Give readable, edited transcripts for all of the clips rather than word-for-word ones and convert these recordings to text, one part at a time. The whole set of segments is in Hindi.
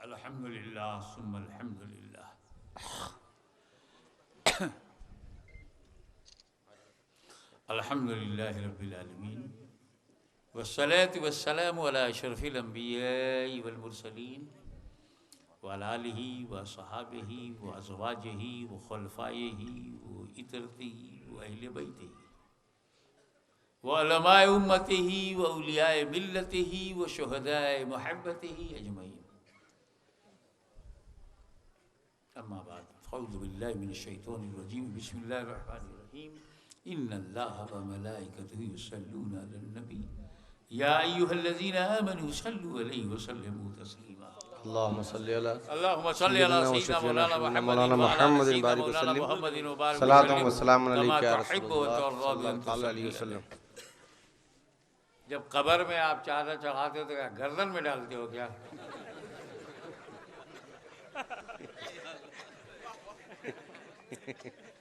अल्हम्दुलिल्लाह सुम्मा अल्हम्दुलिल्लाह। अल्हम्दुलिल्लाहि रब्बिल आलमीन वस्सलातु वस्सलामु अला अशरफिल अंबियाइ वल मुरसलीन व अला आलिहि व अस्हाबिहि व अज़वाजिहि व खुलफाइहि व इतरतिहि व अहले बैतिहि व उलमाए उम्मतिहि व औलियाए मिल्लतिहि व शुहदाए मुहब्बतिहि अजमईन। अम्मा बाद अऊज़ु बिल्लाहि मिनश शैतानिर रजीम बिस्मिल्लाहिर रहमानिर रहीम इन्नल्लाहा व मलाइकतहु युसल्लूना अलन नबी या अय्युहल्लज़ीना आमनू सल्लू अलैहि व सल्लिमू तस्लीमा। अल्लाहुम्मा सल्लि अला सय्यिदिना मौलाना मुहम्मदिन बारिक वसल्लिम सलातुन व सलामुन अलैका या रसूलल्लाह सल्लल्लाहु अलैहि वसल्लम। जब कब्र में आप चादर चढ़ाते हो तो क्या गर्दन में डालते हो क्या?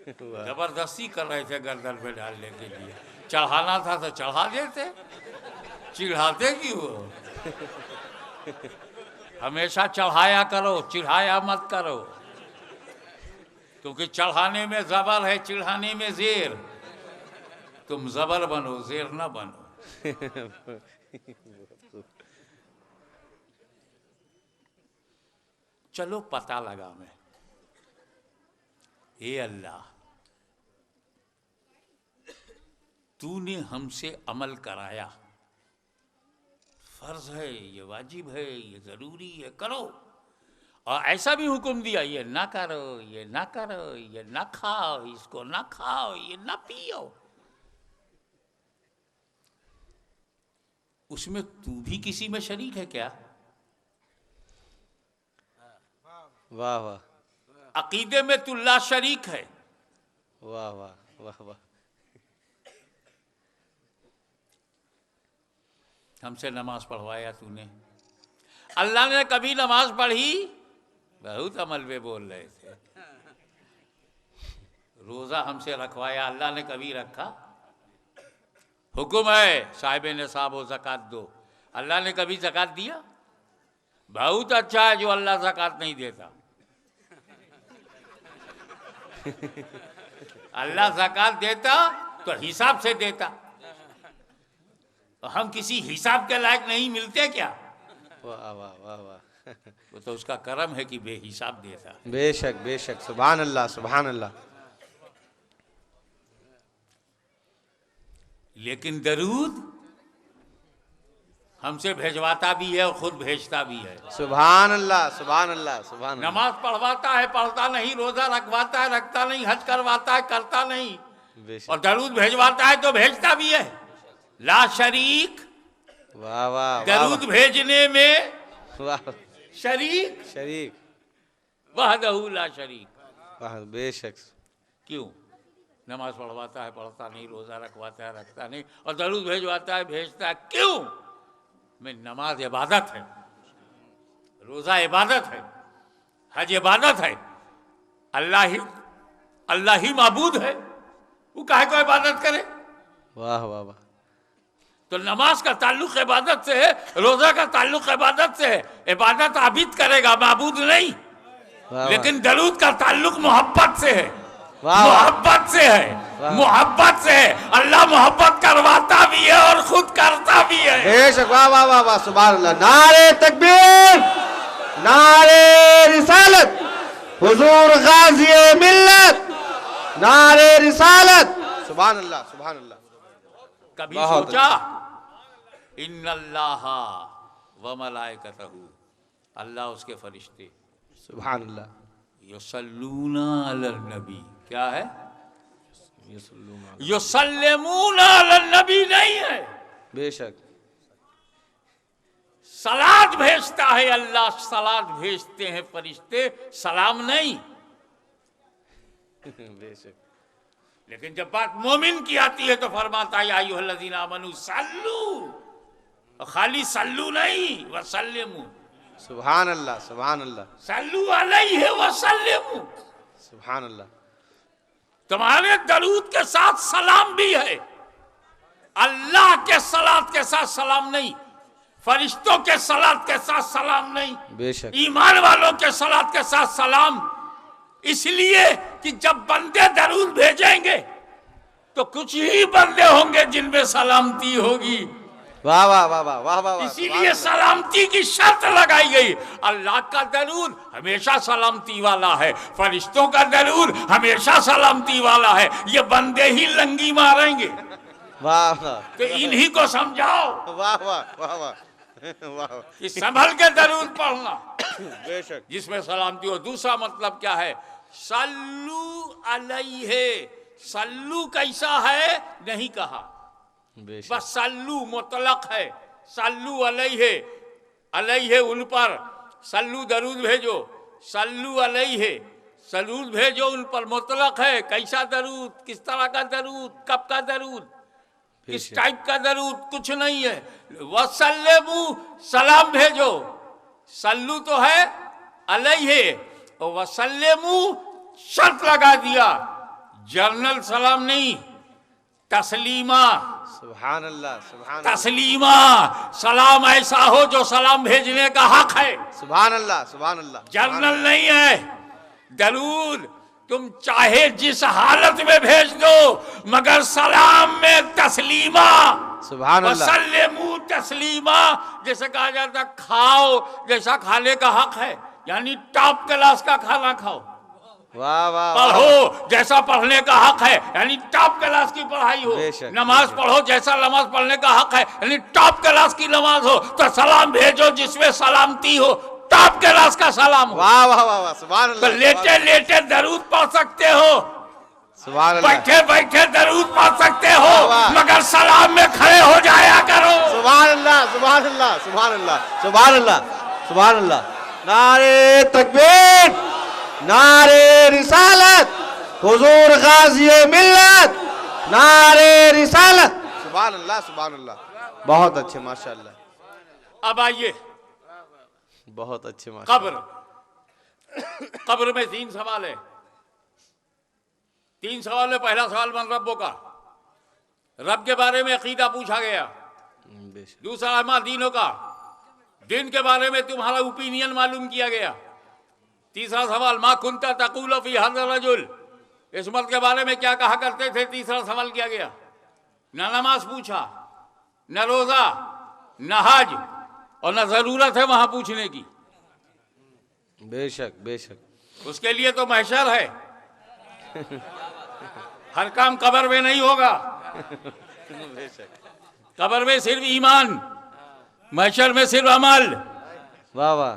जबरदस्ती कर रहे थे गर्दन पे डालने के लिए। चढ़ाना था तो चढ़ा देते, चिढ़ाते क्यों? हमेशा चढ़ाया करो, चिढ़ाया मत करो, क्योंकि चढ़ाने में जबर है, चिढ़ाने में जेर। तुम जबर बनो, जेर न बनो। चलो पता लगा मैं, ए अल्लाह तूने हमसे अमल कराया, फर्ज है, ये वाजिब है, ये जरूरी है, करो। और ऐसा भी हुक्म दिया, ये ना करो, ये ना करो, ये ना खाओ, इसको ना खाओ, ये ना पियो। उसमें तू भी किसी में शरीक है क्या? वाह वाह, अकीदे में तू ला शरीक है। वाह वाह वाह वाह। हमसे नमाज पढ़वाया तूने, अल्लाह ने कभी नमाज पढ़ी? बहुत अमल में बोल रहे थे। रोजा हमसे रखवाया, अल्लाह ने कभी रखा? हुक्म है साहिब निसाब हो ज़कात दो, अल्लाह ने कभी ज़कात दिया? बहुत अच्छा है जो अल्लाह ज़कात नहीं देता। अल्लाह ज़कात देता तो हिसाब से देता, तो हम किसी हिसाब के लायक नहीं मिलते क्या? वाह वाह वाह वाह। वो तो उसका करम है कि बेहिसाब देता। बेशक बेशक, सुभान अल्लाह सुभान अल्लाह। लेकिन दरूद हमसे भेजवाता भी है और खुद भेजता भी है। सुभान अल्लाह सुभान अल्लाह सुभान अल्लाह। नमाज पढ़वाता है, पढ़ता नहीं, रोजा रखवाता है, रखता नहीं, हज करवाता है, करता नहीं, बेशक। और दरूद भेजवाता है तो भेजता भी है। ला शरीक, वाह वाह। दरूद भेजने में वाह, शरीक, शरीक, वहदहू ला शरीक। वाह बेशक। क्यों? नमाज पढ़वाता है, पढ़ता नहीं, रोजा रखवाता है, रखता नहीं, और दरूद भेजवाता है, भेजता है। क्यों? मैं नमाज इबादत है, रोजा इबादत है, हज इबादत है, अल्लाह ही माबूद है, वो काहे को इबादत करे? वाह वाह वाह। तो नमाज का ताल्लुक इबादत से है, रोजा का ताल्लुक इबादत से है। इबादत आबिद करेगा, माबूद नहीं। लेकिन दरूद का ताल्लुक मोहब्बत से है, मोहब्बत से है, मोहब्बत से है। अल्लाह मोहब्बत करवाता भी है और खुद करता भी है। बेशक, वाह वाह वाह वाह, सुभान अल्लाह। नारे तकबीर, नारे रिसालत, हुजूर गाज़ी मिल्लत, नारे रिसालत, सुभान अल्लाह सुभान अल्लाह। कभी सोचा इन्नल्लाह व मलाइकतहू, अल्लाह उसके फरिश्ते, सुभान अल्लाह, युसल्लूना अलन नबी, क्या है? युसल्लिमूना अलन नबी नहीं है, बेशक। सलात भेजता है अल्लाह, सलात भेजते हैं फरिश्ते, सलाम नहीं। बेशक। लेकिन जब बात मोमिन की आती है तो फरमाता है या अय्युहल्लज़ीना आमनू सल्लू, खाली सल्लू नहीं, वसल्लिमू। सुभान अल्लाह सुभान अल्लाह। सल्लू अलैहि वसल्लिमू, सुभान अल्लाह। तुम्हारे दरूद के साथ सलाम भी है, अल्लाह के सलात के साथ सलाम नहीं। फरिश्तों के सलात के साथ सलाम नहीं, बेशक ईमान वालों के सलात के साथ सलाम। इसलिए कि जब बंदे दरूद भेजेंगे तो कुछ ही बंदे होंगे जिनमें सलामती होगी। वाह वाह वाह वाह वाह वाह। इसीलिए सलामती की शर्त लगाई गई। अल्लाह का दरूद हमेशा सलामती वाला है, फरिश्तों का दरूद हमेशा सलामती वाला है। ये बंदे ही लंगी मारेंगे। वाह वाह। तो इन्हीं को समझाओ वाह वाह वाह वाह वाह। कि संभल के दरूद पढ़ना बेशक। जिसमें सलामती हो। दूसरा मतलब क्या है? सल्लू अलैहि। सल्लू कैसा है नहीं कहा, बस सल्लू मुतलक है। सल्लू अलैहि, अलैहि उन पर, सल्लू दरूद भेजो, सल्लू अलैहि सरूद भेजो उन पर, मुतलक है। कैसा दरूद, किस तरह का दरूद, कब का दरूद, किस टाइप का दरूद, कुछ नहीं है। वसल्लमू सलाम भेजो। सल्लू तो है अलैहि, और वसल्लमू शर्त लगा दिया, जर्नल सलाम नहीं, तस्लीमा। सुभान अल्लाह सुभान अल्लाह। तस्लीमा सलाम ऐसा हो जो सलाम भेजने का हक है। सुभान अल्लाह सुभान अल्लाह। जर्नल नहीं है। दरूद तुम चाहे जिस हालत में भेज दो, मगर सलाम में तस्लीमा। सुभान अल्लाह। वसल्लमू तस्लीमा, जैसे कहा जाता खाओ जैसा खाने का हक है, यानी टॉप क्लास का खाना खाओ। वाह वाह। पढ़ो जैसा पढ़ने का हक है, यानी टॉप क्लास की पढ़ाई हो। नमाज पढ़ो जैसा नमाज पढ़ने का हक है, यानी टॉप क्लास की नमाज हो। तो सलाम भेजो जिसमें सलामती हो, टॉप क्लास का सलाम हो। वाह वाह वाह वाह। सुभान तो अल्लाह। लेटे लेटे दरूद पढ़ सकते हो, सुभान अल्लाह। बैठे बैठे दरूद पढ़ सकते हो, मगर सलाम में खड़े हो जाया करो। सुभान अल्लाह सुभान अल्लाह सुभान अल्लाह सुभान अल्लाह सुभान अल्लाह। नारे तकबीर, नारे रिसालत, हुजूर गाज़ी मिल्लत, नारे रिसालत। सुभान अल्लाह सुभान अल्लाह। बहुत अच्छे माशाअल्लाह। अब आइए बहुत अच्छे माशाअल्लाह। कब्र। कब्र में 3 सवाल है। 3 सवाल है। पहला सवाल मन रब्बो का, रब के बारे में अकीदा पूछा गया। दूसरा अमा दीनों का, दिन के बारे में तुम्हारा ओपिनियन मालूम किया गया। तीसरा सवाल मा कुंता तक़ूलु फ़ी हज़ा रजुल, इस मर्द के बारे में क्या कहा करते थे। तीसरा सवाल किया गया। न नमाज पूछा, न रोजा, न हज, और न जरूरत है वहां पूछने की। बेशक बेशक। उसके लिए तो महशर है। हर काम कब्र में नहीं होगा। कब्र में सिर्फ ईमान, महशर में सिर्फ अमल। वाह वाह।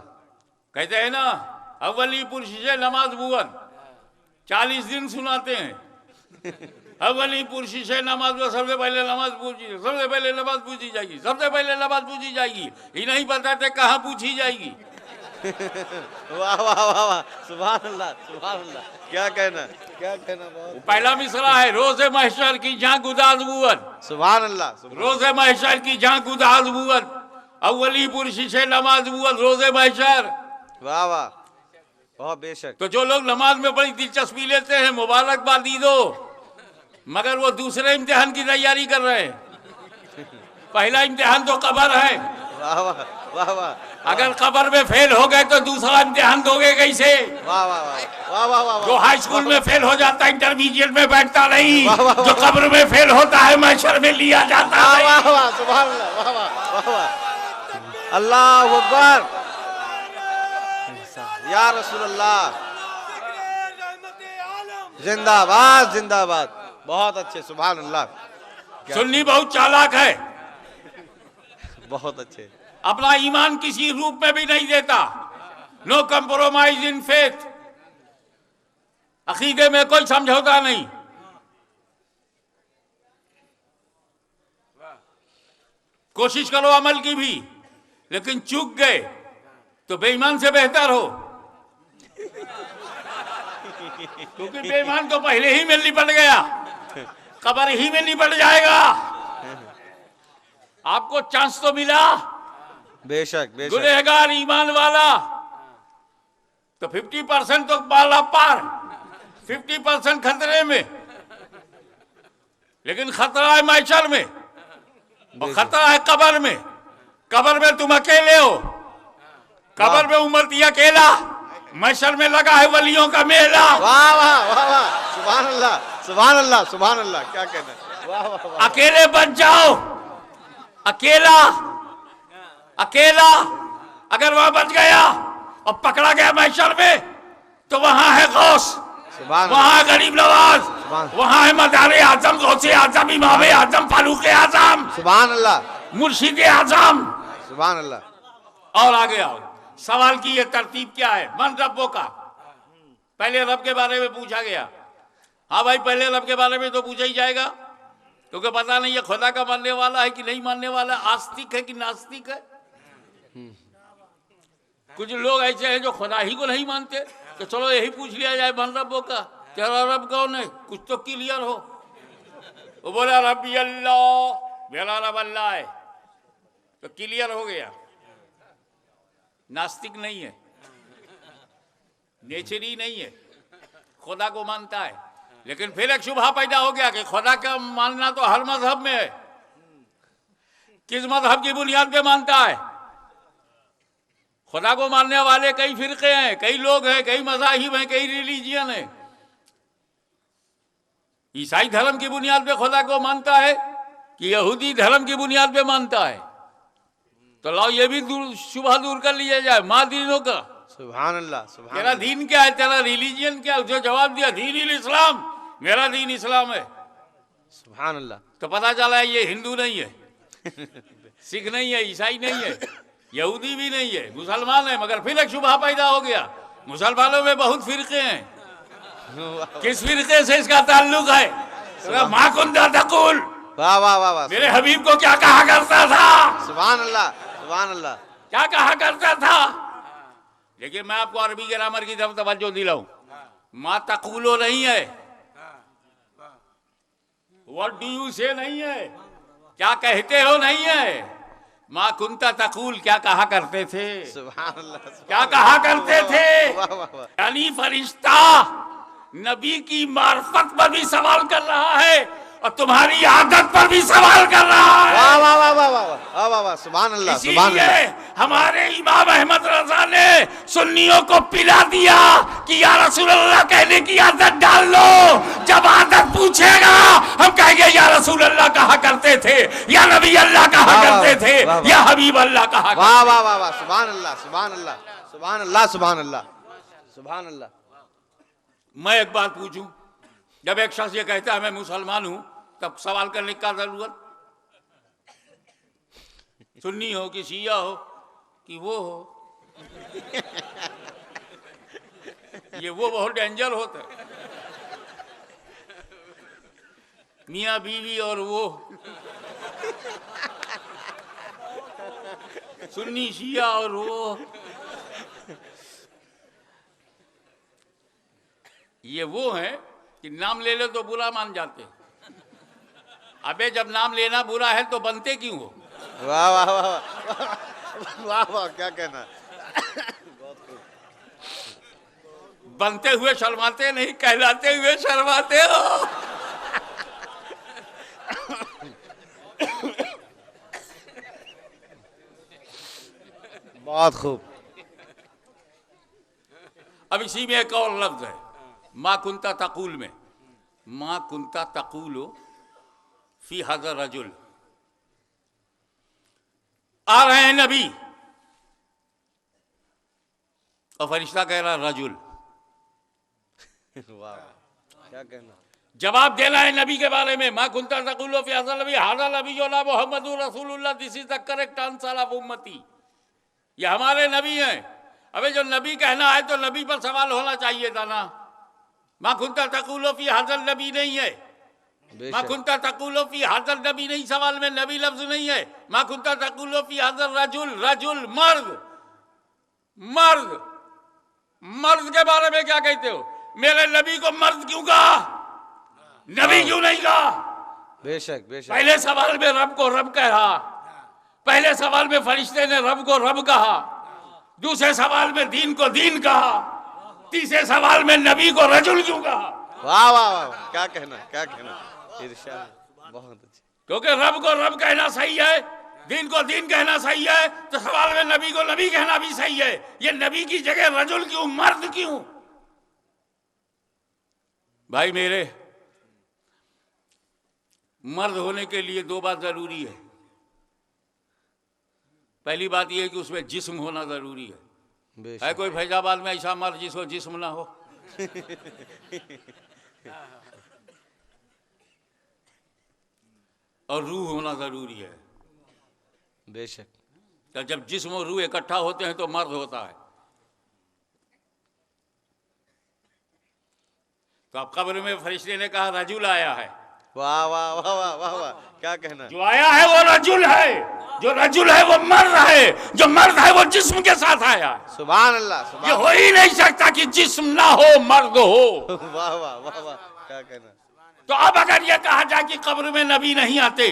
कहते हैं ना अव्वली पुरशिशे नमाज बुवन, 40 दिन सुनाते हैं। अव्वली पुरशिशे नमाज में सबसे पहले नमाज पूछी, सबसे पहले नमाज पूछी जाएगी, सबसे पहले नमाज पूछी जाएगी। ये नहीं बताते कहाँ पूछी जाएगी। वाह वाह वाह वाह। सुभान अल्लाह सुभान अल्लाह। क्या कहना क्या कहना। बहुत पहला मिसरा है रोज़े महशर की जहाँ गुदाज बुवन। सुभान अल्लाह। रोज़े महशर की जहाँ गुदाज बुवन, अव्वली पुरशिशे नमाज बुवन, रोज़े महशर। वाह वाह बहुत बेशक। तो जो लोग नमाज में बड़ी दिलचस्पी लेते हैं, मुबारकबादी दो, मगर वो दूसरे इम्तिहान की तैयारी कर रहे हैं। पहला इम्तिहान तो कब्र है। वाह वाह वाह वाह। अगर कब्र में फेल हो गए तो दूसरा इम्तिहान दोगे कैसे? वाह वाह वाह वाह वाह। जो हाई स्कूल में फेल हो जाता है इंटरमीडिएट में बैठता नहीं, वाह वाह। जो कब्र में फेल होता है महशर में लिया जाता है। वाह वाह सुभान अल्लाह। वाह वाह वाह वाह। अल्लाह अकबर या रसूल अल्लाह। जिंदाबाद जिंदाबाद। बहुत अच्छे सुभान अल्लाह। सुन्नी बहुत चालाक है, बहुत अच्छे। अपना ईमान किसी रूप में भी नहीं देता। नो कंप्रोमाइज इन फेथ, अकीदे में कोई समझौता नहीं। कोशिश करो अमल की भी, लेकिन चूक गए तो बेईमान से बेहतर हो, क्योंकि बेईमान तो पहले ही में लिपट गया, कब्र ही में लिपट जाएगा। आपको चांस तो मिला। बेशक बेशक। गुनहगार ईमान वाला तो 50% तो बाला पार, 50% खतरे में, लेकिन खतरा है महशर में और खतरा है कब्र में। कब्र में तुम अकेले हो, कब्र में उमरती अकेला, महशर में लगा है वलियों का मेला। वाह वाह वाह वाह, सुभान अल्लाह सुभान अल्लाह सुभान अल्लाह, क्या कहना है, वाह वाह वाह। अकेले बच जाओ, अकेला अकेला अगर वह बच गया और पकड़ा गया महशर में तो वहां है गौस, वहां है गरीब नवाज, वहां है मदारे आजम, गौसे आजम, इमाम आजम, फारूक आजम, सुभान अल्लाह, मुर्शिद आजम, सुभान अल्लाह। और आगे आओ, सवाल की ये तरतीब क्या है? मन रब्बों का, पहले रब के बारे में पूछा गया। हाँ भाई, पहले रब के बारे में तो पूछा ही जाएगा, क्योंकि पता नहीं ये खुदा का मानने वाला है कि नहीं मानने वाला, आस्तिक है कि नास्तिक है। कुछ लोग ऐसे हैं जो खुदा ही को नहीं मानते, तो चलो यही पूछ लिया जाए मन रब्बों का, तेरा रब कौन है, कुछ तो क्लियर हो। वो बोला रब्बी अल्लाह, मेरा रब अल्लाह है, तो क्लियर हो गया। नास्तिक नहीं है, नेचरी नहीं है, खुदा को मानता है। लेकिन फिर एक शुबहा पैदा हो गया कि खुदा का मानना तो हर मजहब में है, किस मजहब की बुनियाद पे मानता है? खुदा को मानने वाले कई फिरके हैं, कई लोग हैं, कई मज़ाहिब हैं, कई रिलीजियन है। ईसाई धर्म की बुनियाद पे खुदा को मानता है कि यहूदी धर्म की बुनियाद पे मानता है? तो लाओ ये भी शुबहा दूर कर लिया जाए, माँ दीनों का। सुभान अल्लाह सुभान तेरा दीन क्या है, तेरा रिलीजियन क्या है? उसे जवाब दिया दीन इस्लाम, मेरा दीन इस्लाम है। सुभान अल्लाह। तो पता चला ये हिंदू नहीं है, सिख नहीं है, ईसाई नहीं है, यहूदी भी नहीं है, मुसलमान है। मगर फिर एक शुबहा पैदा हो गया, मुसलमानों में बहुत फिरके हैं, किस फिरके से इसका ताल्लुक है? माँ कुंदा तकुल, वाह वाह वाह वाह, मेरे हबीब को क्या कहा करता था? सुभान अल्लाह सुभान अल्लाह, क्या कहा करता था? लेकिन मैं आपको अरबी ग्रामर की तरफ तवज्जो दिलाऊं, माँ तकुलो नहीं है, व्हाट डू यू से नहीं है, क्या कहते हो नहीं है। माँ कुंता तकुल, क्या कहा करते थे? सुभान अल्लाह, क्या कहा करते थे? वाह वाह वाह, यानी फरिश्ता नबी की मार्फत पर भी सवाल कर रहा है और तुम्हारी आदत पर भी सवाल कर रहा है। वाह वाह वाह वाह वाह वाह वाह वाह, सुभान अल्लाह सुभान अल्लाह। इसीलिए हमारे इमाम अहमद रजा ने सुन्नियों को पिला दिया कि या रसूल अल्लाह कहने की आदत डाल लो, जब आदत पूछेगा हम कहेंगे या रसूल अल्लाह कहा करते थे, या नबी अल्लाह कहा करते थे, या हबीब अल्लाह कहा। वाह वाह वाह वाह, सुभान अल्लाह सुभान अल्लाह सुभान अल्लाह सुभान अल्लाह सुभान अल्लाह। मैं एक बात पूछूं, जब एक शख्स ये कहता है मैं मुसलमान हूं, तब सवाल करने का जरूरत? सुन्नी हो कि शिया हो कि वो हो, ये वो बहुत डेंजर होता है। मियाँ बीवी और वो, सुन्नी शिया और वो, ये वो है कि नाम ले लो तो बुरा मान जाते। अबे जब नाम लेना बुरा है तो बनते क्यों हो? वाह वाह वाह वाह वाह, क्या कहना। बनते हुए शर्माते नहीं, कहलाते हुए शर्माते हो। बहुत खूब। अब इसी में एक और लफ्ज है, मा कुंता तकुल में, मा कुंता तकुलो फी हज़र रजुल। आ रहे हैं नबी और फरिश्ता कह रहा रजुल, वाह क्या कहना। जवाब देना है नबी के बारे में, मा कुंता तकुलो फी हज़र नबी हाज़ा नबी योला मुहम्मदुर रसूलुल्लाह, this is the correct answer of उम्मती। ये हमारे नबी हैं। अबे जो नबी कहना है तो नबी पर सवाल होना चाहिए था ना। मा कुंता तकुलो फी हज़र नबी नहीं है, मा कुंता तकुलो फी हज़र नबी नहीं, सवाल में नबी लफ्ज नहीं है। मा कुंता तकुलो फी हज़र रजुल, रजुल मर्द, मर्द, मर्द के बारे में क्या कहते हो? मेरे नबी को मर्द क्यों कहा, नबी क्यों नहीं कहा? बेशक बेशक। पहले सवाल में रब को रब कहा, पहले सवाल में फरिश्ते ने रब को रब कहा, दूसरे सवाल में दीन को दीन कहा, तीसरे सवाल में नबी को रजुल क्यों कहा? वाह वाह वाह, क्या कहना क्या कहना, इरशाद बहुत अच्छी। क्योंकि रब को रब कहना सही है, दीन को दीन कहना सही है तो सवाल में नबी को नबी कहना भी सही है। ये नबी की जगह रजुल क्यों, मर्द क्यों? भाई मेरे, मर्द होने के लिए दो बात जरूरी है। पहली बात यह है कि उसमें जिस्म होना जरूरी है कोई फैजाबाद में ऐसा मर्द जिसको जिस्म ना हो? और रूह होना जरूरी है। बेशक। तो जब जिस्म और रूह इकट्ठा होते हैं तो मर्द होता है। तो अब कब्र में फरिश्ते ने कहा रजुल आया है। वाह वाह वाह वाह वाह वाह, क्या कहना। जो आया है वो रजुल है, जो रजुल है वो मर्द है, जो मर्द है वो जिस्म के साथ आया है। सुभान अल्लाह, ये हो ही नहीं सकता कि जिस्म ना हो मर्द हो। वाह वाह वाह वाह, क्या कहना। तो अब अगर ये कहा जाए कि कब्र में नबी नहीं आते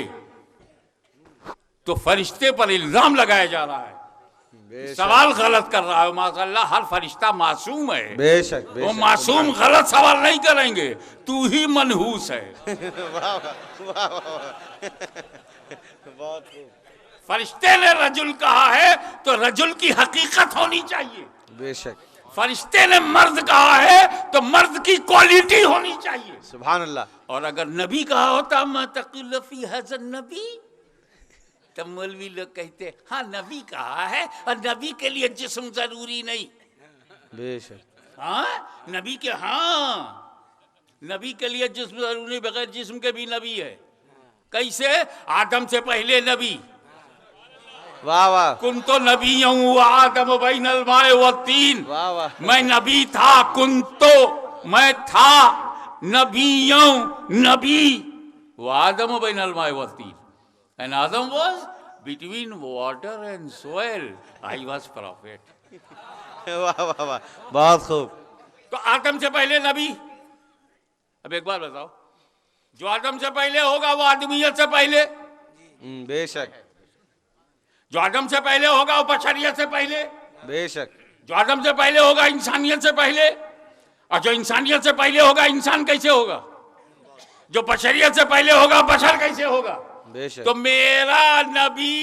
तो फरिश्ते पर इल्जाम लगाया जा रहा है, सवाल गलत कर रहा है। माशाअल्लाह हर फरिश्ता मासूम है। बेशक, बेशक। वो मासूम गलत सवाल नहीं करेंगे, तू ही मनहूस है। वाह वाह वाह, बहुत खूब। फरिश्ते ने रजुल कहा है तो रजुल की हकीकत होनी चाहिए। बेशक। फरिश्ते ने मर्द कहा है तो मर्द की क्वालिटी होनी चाहिए। सुभान अल्लाह। और अगर नबी कहा होता मतकुल्लफी हज़न नबी, तो मौलवी लोग कहते हाँ नबी कहा है और नबी के लिए जिस्म जरूरी नहीं। बेशक। हाँ नबी के, हाँ नबी के लिए जिस्म जरूरी, बगैर जिस्म के भी नबी है। कैसे? आदम से पहले नबी। वाह वाह। कुन तो नबी हूँ आदम बैनल माए व तीन। वाह वाह। मैं नबी था, कुन तो मैं था नबी नबी वो आदम बैनल माए व तीन। And Adam was between water and soil. I was prophet. वाह वाह वाह, बहुत खूब। तो आदम से पहले नबी। अब एक बार बताओ, जो आदम से पहले होगा वो आदमियत से पहले। बेशक। जो आदम से पहले होगा वो बशरियत से पहले। बेशक। जो आदम से पहले होगा इंसानियत से पहले, और जो इंसानियत से पहले होगा इंसान कैसे होगा? जो बशरियत से पहले होगा बशर कैसे होगा? बेशक। तो मेरा नबी,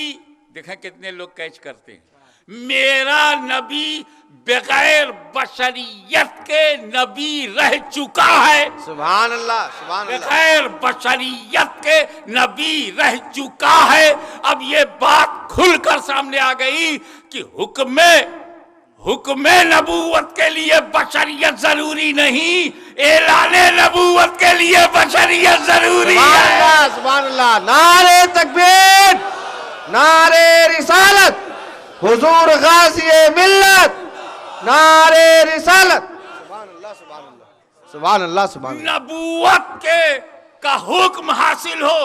देखें कितने लोग कैच करते हैं, मेरा नबी बगैर बशरियत के नबी रह चुका है। सुभान अल्लाह, सुभान अल्लाह। बगैर बशरियत के नबी रह चुका है। अब ये बात खुलकर सामने आ गई कि हुक्म नबूवत के लिए बशरियत जरूरी नहीं, ऐलाने नबूवत के लिए बशरियत जरूरी है। सुभान अल्लाह। नारे तकबीर, नारे रिसालत, हुजूर गाज़ी मिल्लत, नारे रिसालत। सुभान अल्लाह, सुभान अल्लाह, सुभान अल्लाह, सुभान अल्लाह। नबूवत का हुक्म हासिल हो,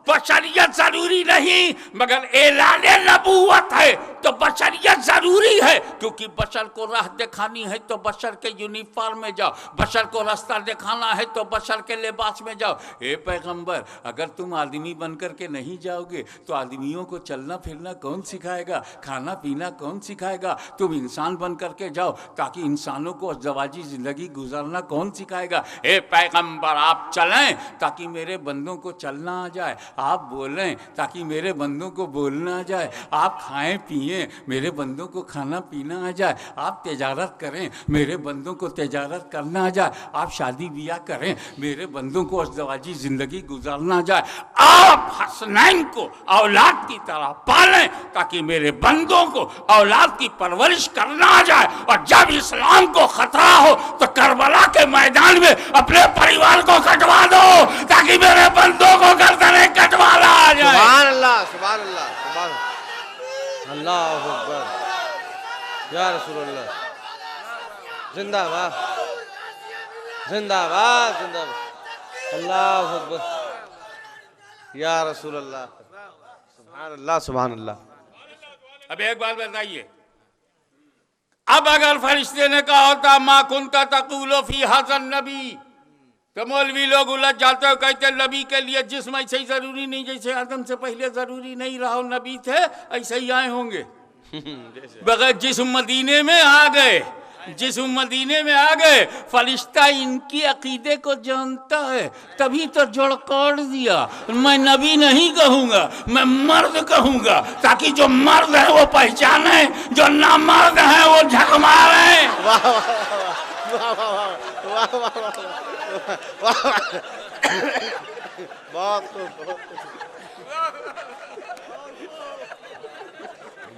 बशरियत जरूरी नहीं, मगर ऐलाने नबूवत है तो बशरियत जरूरी है। क्योंकि बशर को राह दिखानी है तो बशर के यूनिफॉर्म में जाओ, बशर को रास्ता दिखाना है तो बशर के लिबास में जाओ। ए पैगंबर, अगर तुम आदमी बनकर के नहीं जाओगे तो आदमियों को चलना फिरना कौन सिखाएगा, खाना पीना कौन सिखाएगा? तुम इंसान बन करके जाओ ताकि इंसानों को ज़वाजी ज़िंदगी गुजारना कौन सिखाएगा? ए पैगंबर, आप चलें ताकि मेरे बंदों को चलना आ जाए, आप बोलें ताकि मेरे बंदों को बोलना आ जाए, आप खाएं पिएं मेरे बंदों को खाना पीना आ जाए, आप तिजारत करें मेरे बंदों को तिजारत करना आ जाए, आप शादी ब्याह करें मेरे बंदों को अज़दवाजी ज़िंदगी गुजारना आ जाए, आप हसनैन को औलाद की तरह पालें ताकि मेरे बंदों को औलाद की परवरिश करना आ जाए। और जब इस्लाम को खतरा हो तो करबला के मैदान में अपने परिवार को कटवा दो ताकि मेरे बंदों को गर्दनें कटवाना आ जाए। सुभान अल्लाह, सुभान अल्लाह, सुभान अल्लाह अकबर, या रसूल अल्लाह। जिंदाबाद, जिंदाबाद, जिंदाबाद, अल्लाह अकबर, या रसूल अल्लाह। सुभान अल्लाह, सुभान अल्लाह। अब एक बात बताइए, अब अगर फरिश्ते ने कहा होता मा कुंता तक़ूलु फी हज़न नबी, तो मौलवी लोग उलझ जाते हो, कहते नबी के लिए जिस्म ऐसे ही जरूरी नहीं, जैसे आदम से पहले जरूरी नहीं रहा नबी थे ऐसे ही आए होंगे। बगैर जिस्म मदीने में आ गए, जिस मदीने में आ गए, फरिश्ता इनकी अकीदे को जानता है, तभी तो जोड़कोड़ दिया। मैं नबी नहीं कहूंगा, मैं मर्द कहूंगा, ताकि जो मर्द है वो पहचाने, जो ना मर्द है वो झक मारे। वाह वाह वाह वाह वाह वाह, बहुत खूब,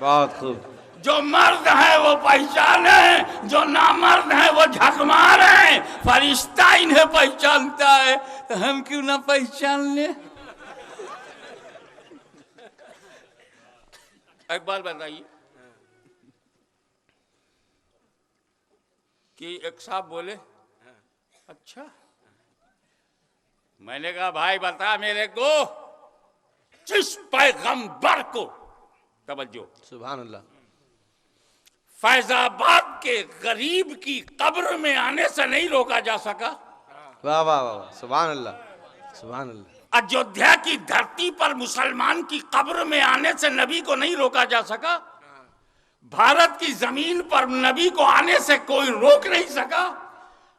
बहुत खूब। जो मर्द है वो पहचाने, जो नामर्द है वो झक मारे। फरिश्ता इन्हें पहचानता है, तो हम क्यों ना पहचान ले। एक बात बताइए कि एक साहब बोले, अच्छा। मैंने कहा भाई बता मेरे को, जिस पैगंबर को, तवज्जो, सुभान अल्लाह, फैजाबाद के गरीब की कब्र में आने से नहीं रोका जा सका। वाह वाह वाह, सुभान अल्लाह, सुभान अल्लाह। अयोध्या की धरती पर मुसलमान की कब्र में आने से नबी को नहीं रोका जा सका। भारत की जमीन पर नबी को आने से कोई रोक नहीं सका।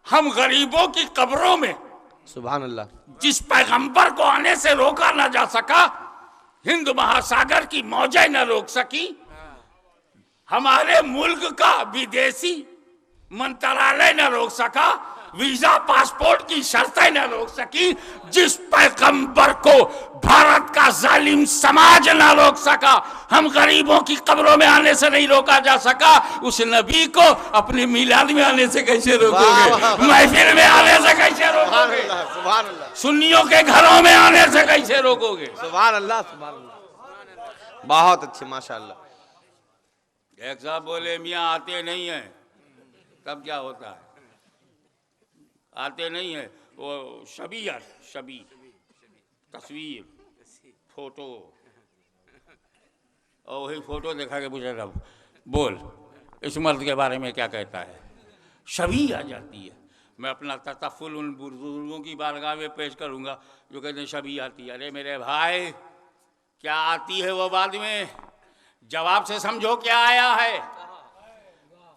हम गरीबों की कब्रों में सुभान अल्लाह, जिस पैगंबर को आने से रोका ना जा सका, हिंद महासागर की मौजें न रोक सकी, हमारे मुल्क का विदेशी मंत्रालय न रोक सका, वीजा पासपोर्ट की शर्तें न रोक सकी, जिस पैगंबर को भारत का जालिम समाज न रोक सका, हम गरीबों की कब्रों में आने से नहीं रोका जा सका, उस नबी को अपने मिलाद में आने से कैसे रोकोगे? महफिल में आने से कैसे रोकोगे? सुभान अल्लाह, सुन्नियों के घरों में आने से कैसे रोकोगे? सुभान अल्लाह, सुभान अल्लाह, बहुत अच्छे, माशाअल्लाह। एक साहब बोले मियाँ आते नहीं है, तब क्या होता है? आते नहीं है, वो छवि तस्वीर फोटो, और वही फोटो देखा के पूछा था, बोल इस मर्द के बारे में क्या कहता है? छवि आ जाती है। मैं अपना ततफुल उन बुजुर्गों की बारगाह में पेश करूंगा जो कहते हैं छवि आती है। अरे मेरे भाई, क्या आती है वो बाद में, जवाब से समझो क्या आया है।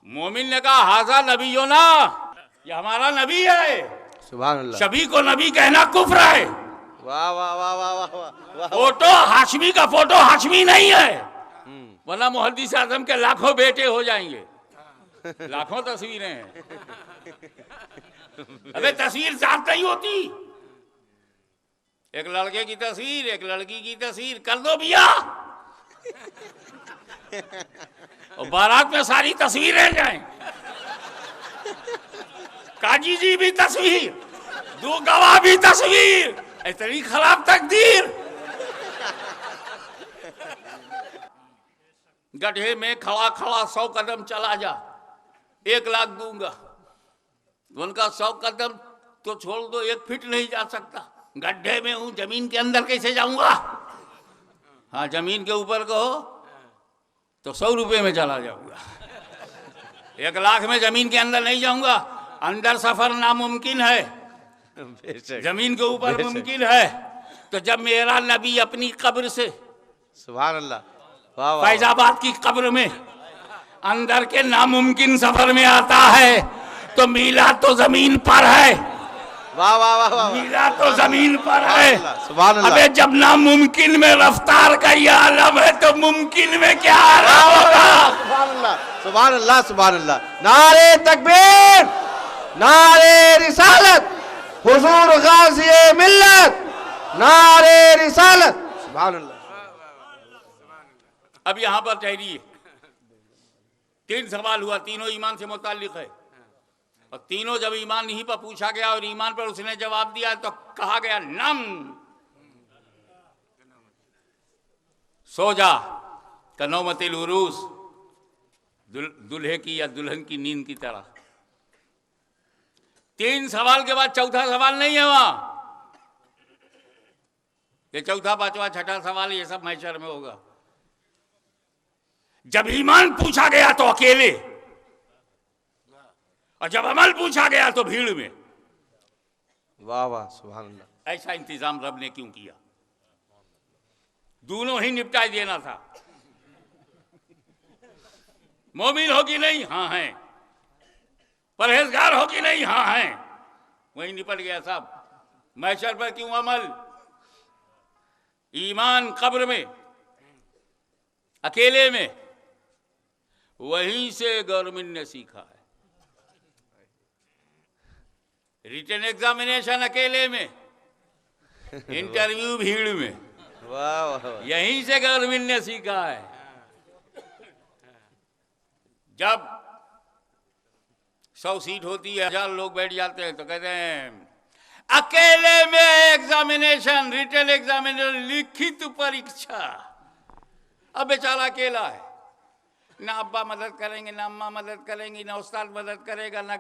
मोमिन ने कहा हाजा नबी हो ना, ये हमारा नबी है। सुभान अल्लाह, छवि को नबी कहना कुफ्र है। वाह वाह वाह वाह वाह वाह। फोटो हाशमी का फोटो हाशमी नहीं है, वरना मुहद्दिस आजम के लाखों बेटे हो जाएंगे, लाखों तस्वीरें हैं। अबे तस्वीर जात नहीं होती। एक लड़के की तस्वीर, एक लड़की की तस्वीर कर दो भैया, और बारात में सारी तस्वीरें जाएं। काजी जी भी तस्वीर, दो गवाह भी तस्वीर, इतनी खराब तकदीर। गड्ढे में खड़ा खड़ा 100 कदम चला जा, 1 लाख दूंगा। उनका 100 कदम तो छोड़ दो, 1 फीट नहीं जा सकता। गड्ढे में हूं, जमीन के अंदर कैसे जाऊंगा? हाँ, जमीन के ऊपर कहो तो 100 रुपये में चला जाऊंगा, 1 लाख में जमीन के अंदर नहीं जाऊंगा। अंदर सफर नामुमकिन है, जमीन के ऊपर मुमकिन है। तो जब मेरा नबी अपनी कब्र से, सुभान अल्लाह, वाह वाह, फैजाबाद की कब्र में अंदर के नामुमकिन सफर में आता है, तो मीला तो जमीन पर है। वाह वाह वाह वाह, मीला तो जमीन पर है। सुभान अल्लाह। अबे जब नामुमकिन में रफ्तार का ये आलम है, तो मुमकिन में क्या आलम होगा? सुभान अल्लाह, सुभान अल्लाह, सुभान अल्लाह। नारे तकबीर, नारे रिसालत, हुजूर गाज़ी मिल्लत, नारे रिसालत, सुभान अल्लाह। अब यहां पर ठहरिए, 3 सवाल हुआ, तीनों ईमान से मुताल्लिक है, और तीनों जब ईमान ही पर पूछा गया और ईमान पर उसने जवाब दिया तो कहा गया नम, सो जा, कनौमतिल उरूस, दुल्हे की या दुल्हन की नींद की तरह। 3 सवाल के बाद चौथा सवाल नहीं है वहां। ये चौथा, पांचवा, छठा सवाल ये सब महशर में होगा। जब ईमान पूछा गया तो अकेले, और जब अमल पूछा गया तो भीड़ में। वाह वाह, सुभान अल्लाह। ऐसा इंतजाम रब ने क्यों किया? दोनों ही निपटाई देना था। मोमिन हो कि नहीं? हाँ है। परहेजगार हो कि नहीं? हाँ हैं। वहीं निपट गया साहब। महशर पर क्यों अमल? ईमान कब्र में, अकेले में, वहीं से गवर्नमेंट ने सीखा है। रिटन एग्जामिनेशन अकेले में, इंटरव्यू भीड़ में, वाह वाह, यहीं से गवर्नमेंट ने सीखा है। जब 100 सीट होती है, 1000 लोग बैठ जाते हैं, तो कहते हैं अकेले में एग्जामिनेशन, रिटन एग्जामिनेशन, लिखित परीक्षा। अब बेचारा अकेला है, ना अब्बा मदद करेंगे, ना अम्मा मदद करेंगी, ना उस्ताद मदद करेगा, ना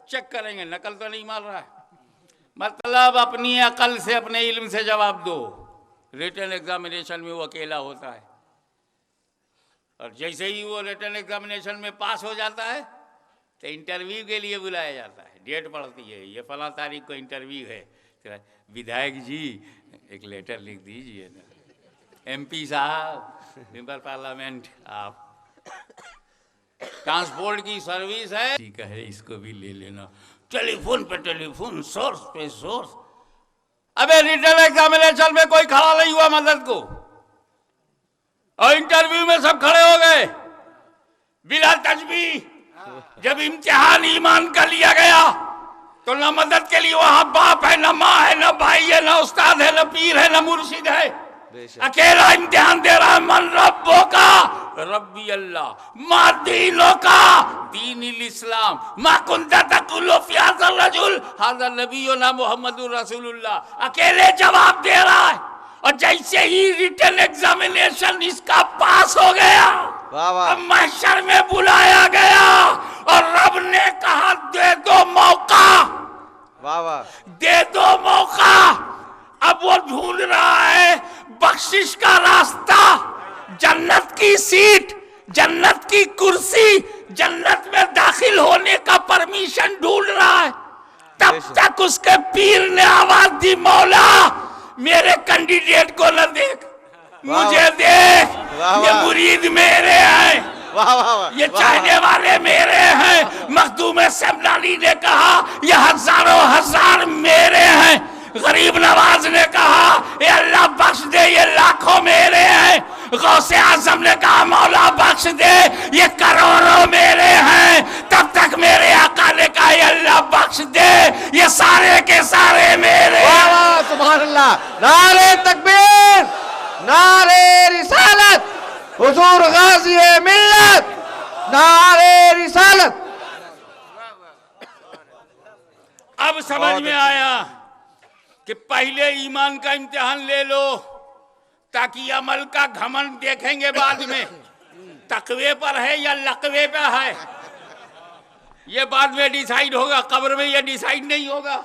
चेक करेंगे, नकल तो नहीं मार रहा है। मतलब अपनी अकल से, अपने इल्म से जवाब दो। रिटन एग्जामिनेशन में वो अकेला होता है, और जैसे ही वो रिटन एग्जामिनेशन में पास हो जाता है तो इंटरव्यू के लिए बुलाया जाता है। डेट पड़ती है, ये फला तारीख को इंटरव्यू है। तो विधायक जी एक लेटर लिख दीजिए ना, MP साहब, मेंबर पार्लियामेंट, आप ट्रांसपोर्ट की सर्विस है, ठीक है, इसको भी ले लेना। टेलीफोन पे टेलीफोन, सोर्स पे सोर्स। अबे रिटन एग्जामिनेशन में कोई खड़ा नहीं हुआ मदद को, और इंटरव्यू में सब खड़े हो गए बिला तजबीह। जब इम्तिहान ईमान का लिया गया तो न मदद के लिए वहां बाप है, न माँ है, न भाई है, न उस्ताद है, न पीर है, न मुर्शिद है। अकेला इम्तिहान दे रहा है। मन रब्बो का, रब्बी अल्लाह, मा दीनो का, दीनिल इस्लाम, मा कुंता तकुल्लु फी हाज़ल रजुल, हाज़ा नबियुना मुहम्मदुर रसूलुल्लाह। अकेले जवाब दे रहा है। और जैसे ही रिटन एग्जामिनेशन इसका पास हो गया, अब महशर में बुलाया गया और रब ने कहा दे दो मौका, वाह वाह, दे दो मौका। अब वो ढूंढ रहा है बख्शिश का रास्ता, जन्नत की सीट, जन्नत की कुर्सी, जन्नत में दाखिल होने का परमिशन ढूंढ रहा है। तब तक उसके पीर ने आवाज दी, मौला मेरे कैंडिडेट को न देख, मुझे देख, ये मुरीद मेरे हैं, ये चाहने वाले मेरे हैं। मखदूम समदानी ने कहा ये हजारों हजार मेरे हैं। गरीब नवाज ने कहा ये अल्लाह बख्श दे, ये लाखों मेरे हैं। गौसे आजम ने कहा मौला बख्श दे, ये करोड़ों मेरे हैं। तब तक मेरे आका ने कहा ये अल्लाह बख्श दे, ये सारे के सारे मेरे। सुभान अल्लाह, नारे तकबीर, नारे रिसालत, हुजूर गाज़ी मिल्लत, नारे रिसालत। अब समझ में आया कि पहले ईमान का इम्तिहान ले लो, ताकि अमल का घमंड देखेंगे बाद में, तकवे पर है या लकवे पर है, ये बाद में डिसाइड होगा। कब्र में ये डिसाइड नहीं होगा।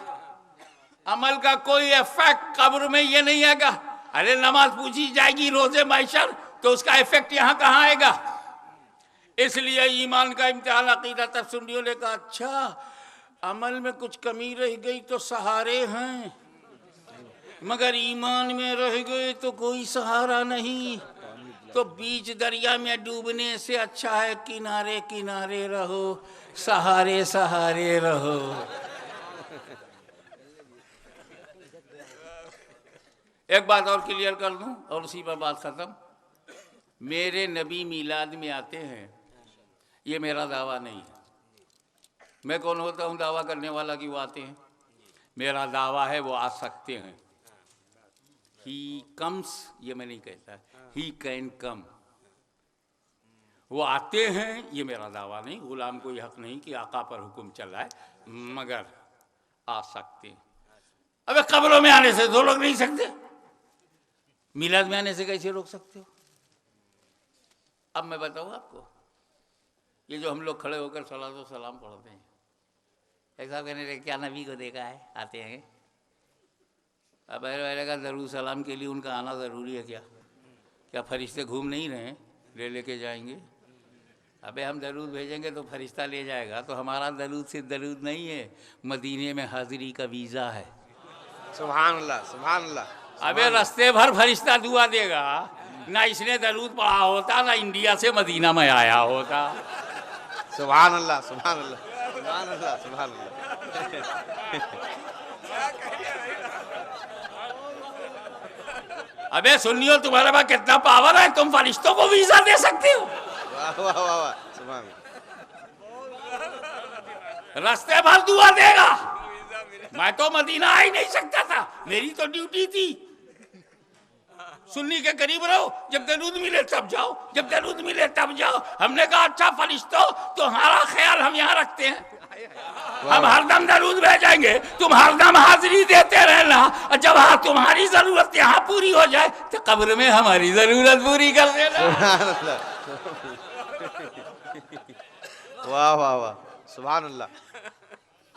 अमल का कोई इफेक्ट कब्र में ये नहीं आएगा। अरे नमाज पूछी जाएगी रोजे महशर, तो उसका इफेक्ट यहाँ कहाँ आएगा? इसलिए ईमान का इम्तिहान अकीदा तफसीलियों ने कहा अच्छा अमल में कुछ कमी रह गई तो सहारे हैं, मगर ईमान में रह गए तो कोई सहारा नहीं। तो बीच दरिया में डूबने से अच्छा है किनारे किनारे रहो, सहारे सहारे रहो। एक बात और क्लियर कर दूं और उसी पर बात खत्म। मेरे नबी मीलाद में आते हैं, ये मेरा दावा नहीं है। मैं कौन होता हूँ दावा करने वाला कि वो आते हैं? मेरा दावा है वो आ सकते हैं। ही कम्स, ये मैं नहीं कहता, ही कैन कम। वो आते हैं, ये मेरा दावा नहीं। गुलाम को यह हक नहीं कि आका पर हुक्म चलाए, मगर आ सकते हैं। अबे कब्रों में आने से तो रोक नहीं सकते, मिलाद में आने से कैसे रोक सकते हो? अब मैं बताऊँ आपको, ये जो हम लोग खड़े होकर सलातो सलाम पढ़ते हैं, ऐसा कहने लगे क्या नबी को देखा है आते हैं? अब अहले का दरूद सलाम के लिए उनका आना ज़रूरी है क्या? क्या फरिश्ते घूम नहीं रहे हैं, ले लेके जाएंगे? अबे हम दरूद भेजेंगे तो फरिश्ता ले जाएगा, तो हमारा दरूद सिर्फ दरूद नहीं है, मदीने में हाजिरी का वीज़ा है। सुभान अल्लाह, सुभान अल्लाह। अबे रास्ते भर फरिश्ता दुआ देगा, ना इसने दरूद पढ़ा होता, ना इंडिया से मदीना में आया होता। सुभान अल्लाह, सुभान अल्लाह। सुभान अल्लाह, सुभान अल्लाह। अबे सुन्नियों, तुम्हारे पास कितना पावर है, तुम फरिश्तों को वीजा दे सकते हो। वाह वाह वाह वाह, सुभान रास्ते भर दुआ देगा। मैं तो मदीना आ ही नहीं सकता था, मेरी तो ड्यूटी थी सुन्नी के करीब रहो, जब दरूद मिले तब जाओ, जब दरूद मिले तब जाओ। हमने कहा अच्छा फरिश्तों, तुम्हारा ख्याल हम यहाँ रखते हैं, हम हरदम दरूद भेजेंगे, तुम हरदम हाजिरी देते रहना, और जब तुम्हारी जरूरत यहाँ पूरी हो जाए तो कब्र में हमारी जरूरत पूरी कर देना। वाह वाह वाह, सुभान अल्लाह।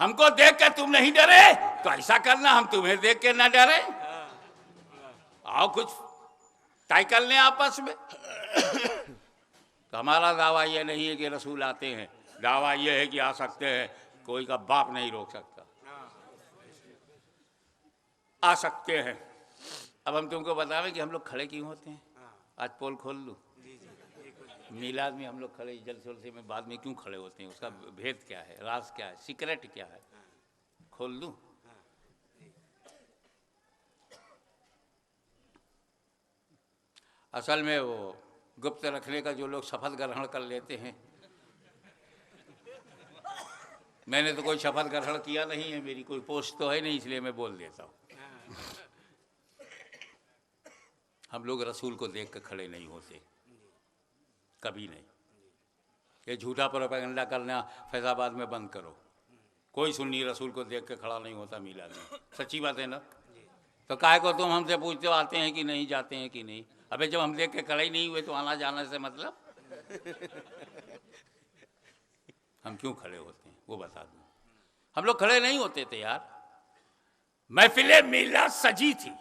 हमको देख के तुम नहीं डरे तो ऐसा करना, हम तुम्हें देख के ना डरे। आओ कुछ तय कर लें आपस में। तो हमारा दावा ये नहीं है कि रसूल आते हैं, दावा ये है कि आ सकते हैं, कोई का बाप नहीं रोक सकता, आ सकते हैं। अब हम तुमको बतावें कि हम लोग खड़े क्यों होते हैं। आज पोल खोल लूं, मिलाद में हम लोग खड़े जलसे में बाद में क्यों खड़े होते हैं, उसका भेद क्या है, राज क्या है, सीक्रेट क्या है, खोल दूं। असल में वो गुप्त रखने का जो लोग शपथ ग्रहण कर लेते हैं, मैंने तो कोई शपथ ग्रहण किया नहीं है, मेरी कोई पोस्ट तो है नहीं, इसलिए मैं बोल देता हूँ। हम लोग रसूल को देख कर खड़े नहीं होते, कभी नहीं। ये झूठा प्रोपेगेंडा करना फैजाबाद में बंद करो। कोई सुन्नी रसूल को देख के खड़ा नहीं होता मिलाद में, सच्ची बात है ना। तो काहे को तुम हमसे पूछते हो आते हैं कि नहीं, जाते हैं कि नहीं। अबे जब हम देख के खड़े ही नहीं हुए तो आना जाना से मतलब हम क्यों खड़े होते हैं वो बता दो। हम लोग खड़े नहीं होते थे यार, महफिले मिलाद सजी थी,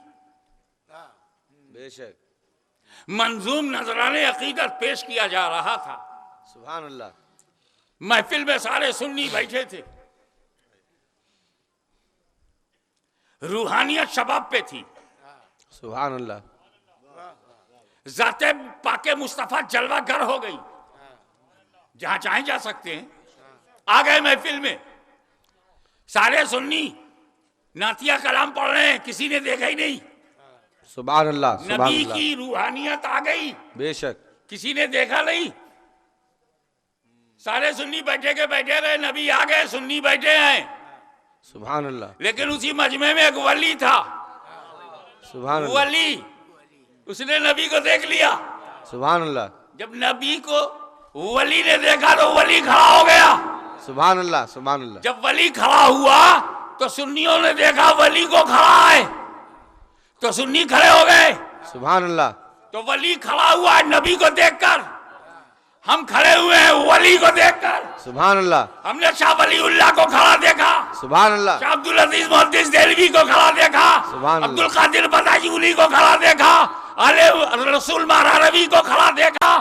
बेशक मंजूम नजराने अकीदत पेश किया जा रहा था। सुभान अल्लाह। महफिल में सारे सुन्नी बैठे थे, रूहानियत शबाब पे थी, सुभान अल्लाह। जाते पाके मुस्तफा जलवा गर हो गई, जहां चाहे जा सकते हैं। आ गए महफिल में सारे सुन्नी नातिया कलाम पढ़ रहे हैं, किसी ने देखा ही नहीं। सुभान अल्लाह, सुभान नबी अल्लाह। की रूहानियत आ गई, बेशक किसी ने देखा नहीं। सारे सुन्नी बैठे के बैठे रहे, नबी आ गए, सुन्नी बैठे हैं। सुभान अल्लाह, लेकिन उसी मजमे में एक वली था, सुभान अल्लाह, वली, उसने नबी को देख लिया। सुभान अल्लाह, जब नबी को वली ने देखा तो वली खड़ा हो गया। सुभान अल्लाह, सुभान अल्लाह। जब वली खड़ा हुआ तो सुन्नियों ने देखा वली को खड़ा है, तो सुन्नी खड़े हो गए। सुभान अल्लाह। तो वली खड़ा हुआ है नबी को देखकर, हम खड़े हुए हैं वली को देखकर। सुभान अल्लाह। हमने शाह वलीउल्लाह को खड़ा देखा, सुभान अल्लाह। शाह अब्दुल अजीज मुहद्दिस देलवी को खड़ा देखा, सुभान अल्लाह। अब्दुल कादिर बदायूनी को खड़ा देखा, आले रसूल महारवी को खड़ा देखा,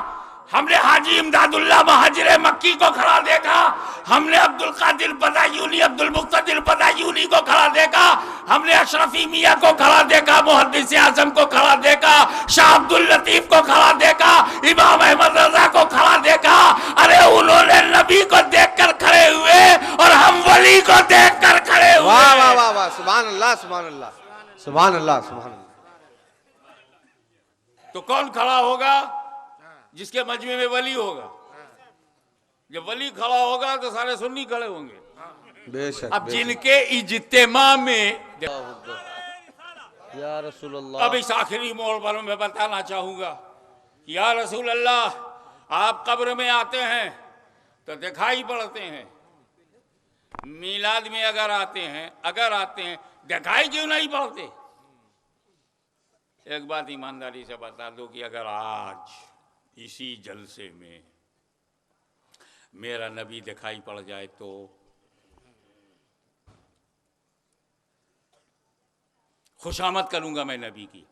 हमने हाजी इमदादुल्लाह महाजिर मक्की को खड़ा देखा, हमने अब्दुल कादिर बदायूनी अब्दुल मुक्तदिर बदायूनी को खड़ा देखा, हमने अशरफी मियाँ को खड़ा देखा, मुहद्दिस आजम को खड़ा देखा, शाह अब्दुल लतीफ को खड़ा देखा, इमाम अहमद रजा को खड़ा देखा। अरे उन्होंने नबी को देखकर खड़े हुए और हम वली को देखकर खड़े हुए। वाह वाह वाह वाह, सुभान अल्लाह, सुभान अल्लाह, सुभान अल्लाह, सुभान अल्लाह। तो कौन खड़ा होगा? जिसके मजमे में वली होगा। जब वली खड़ा होगा तो सारे सुन्नी खड़े होंगे। बेशक। अब जिनके इज्तिमा में, या रसूल अल्लाह। अब इस आखिरी मोड़ पर मैं बताना चाहूंगा कि या रसूल अल्लाह आप कब्र में आते हैं तो दिखाई पड़ते हैं, मिलाद में अगर आते हैं दिखाई क्यों नहीं पड़ते? एक बात ईमानदारी से बता दो कि अगर आज इसी जलसे में मेरा नबी दिखाई पड़ जाए तो खुशामद करूंगा मैं नबी की,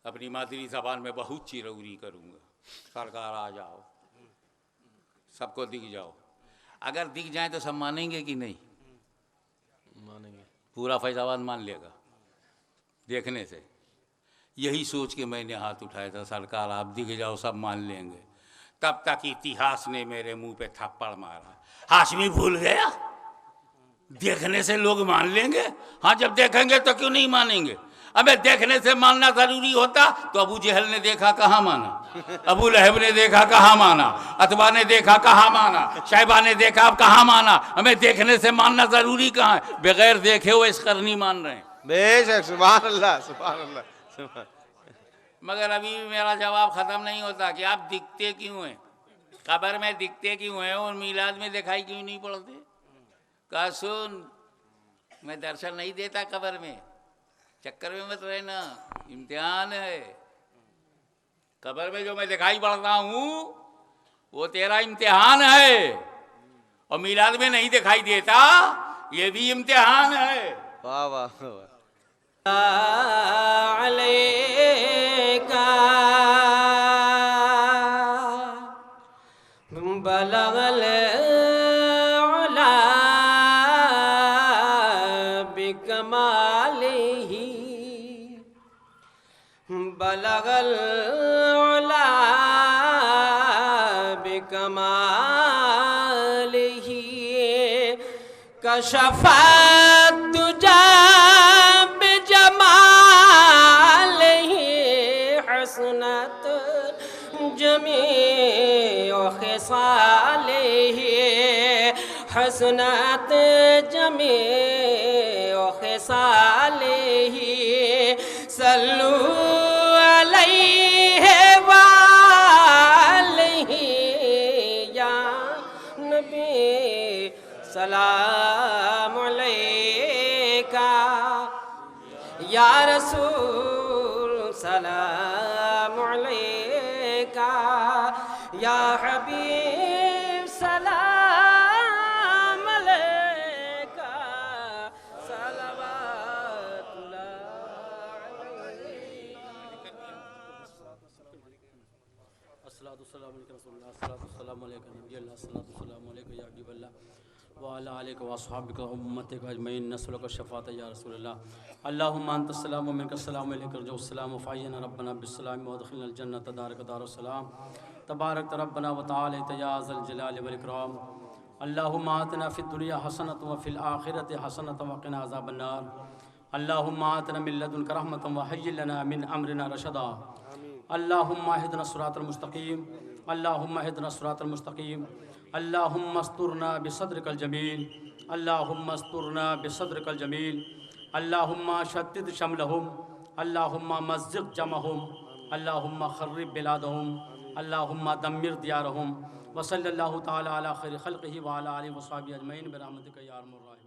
अपनी मादरी ज़बान में बहुत चिरौरी करूंगा, सरकार आ जाओ, सबको दिख जाओ। अगर दिख जाए तो सब मानेंगे कि नहीं? मानेंगे। पूरा फैजाबाद मान लेगा देखने से। यही सोच के मैंने हाथ उठाया था, सरकार आप दिख जाओ सब मान लेंगे। तब तक इतिहास ने मेरे मुंह पे थप्पड़ मारा। हाशमी भूल गया? देखने से लोग मान लेंगे? हाँ, जब देखेंगे तो क्यों नहीं मानेंगे? अबे देखने से मानना जरूरी होता तो अबू जहल ने देखा कहाँ माना, अबू लहब ने देखा कहाँ माना, अतबा ने देखा कहाँ माना, शैबा ने देखा अब कहाँ माना। हमें देखने से मानना जरूरी कहाँ है? बगैर देखे हुए इस करनी मान रहे हैं। बेशक, सुभान अल्लाह, सुभान अल्लाह, सुभान। मगर अभी भी मेरा जवाब खत्म नहीं होता कि आप दिखते क्यों हैं, कब्र में दिखते क्यों हैं और मीलाद में दिखाई क्यों नहीं पड़ते? कहा सुन, मैं दर्शन नहीं देता कब्र में, चक्कर में मत रहना, इम्तिहान है। कब्र में जो मैं दिखाई पड़ता हूँ वो तेरा इम्तिहान है, और मीलाद में नहीं दिखाई देता ये भी इम्तिहान है। वाह वाह वाह। बलगल बिकमालिही बलगल बिकमालिही कशफत तुजा बिजमालिही हसनत जमी खिसालिही हसनत जमी खिसालिही सल्लू अलैहि वालिही या नबी सलाम अलैका या रसूल सलाम अलैका या हबीब सलाम अलैका सलवातुल्लाह अलैका। अस्सलातु वस्सलामु अलैका रसूलुल्लाह, अस्सलातु वस्सलामु अलैका नबीयल्लाह, अस्सलातु वस्सलामु अलैका या हबीबल्लाह व अला आलिका व अस्हाबिका व उम्मतिका अजमईन नस्लुका शफात या रसूलल्लाह। अल्लाहुम्मा अंतस सलाम व मिनकस सलाम अलैका रजू सलाम व फ़ाय्यना रब्बना बिस्सलाम व अदखिलनल जन्नत दारक दारुस्सलाम तबारक रब्बना व तआला या ज़ल जलाल वल इकराम। अल्लाहुम्मा आतिना फ़िद दुनिया हसनतन व फ़िल आखिरति हसनतन व क़िना अज़ाबन नार। अल्लाहुम्मा आतिना मिन लदुनका रहमतन व हय्यि लना मिन अमरिना रशदा। अल्लाहुम्मा इहदिना सिरातल मुस्तक़ीम, अल्लाहुम्मा इहदिना सिरातल मुस्तक़ीम। अल्लाहुम्मा अस्तुरना बिसद्रिकल जमील, अल्लाहुम्मा अस्तुरना बिसद्रिकल जमील। अल्लाहुम्मा शद्दिद शमलहुम, अल्लाहुम्मा मज़्ज़िक़ जमहुम, अल्लाहुम्मा खर्रिब बिलादहुम, अल्लाहुम्मा दम्मिर दियारहुम। व सल्लल्लाहु तआला अला खैरि खल्क़िही व अला आलिहि व सहबिही अजमईन बिरहमतिका या अरहमर राहिमीन।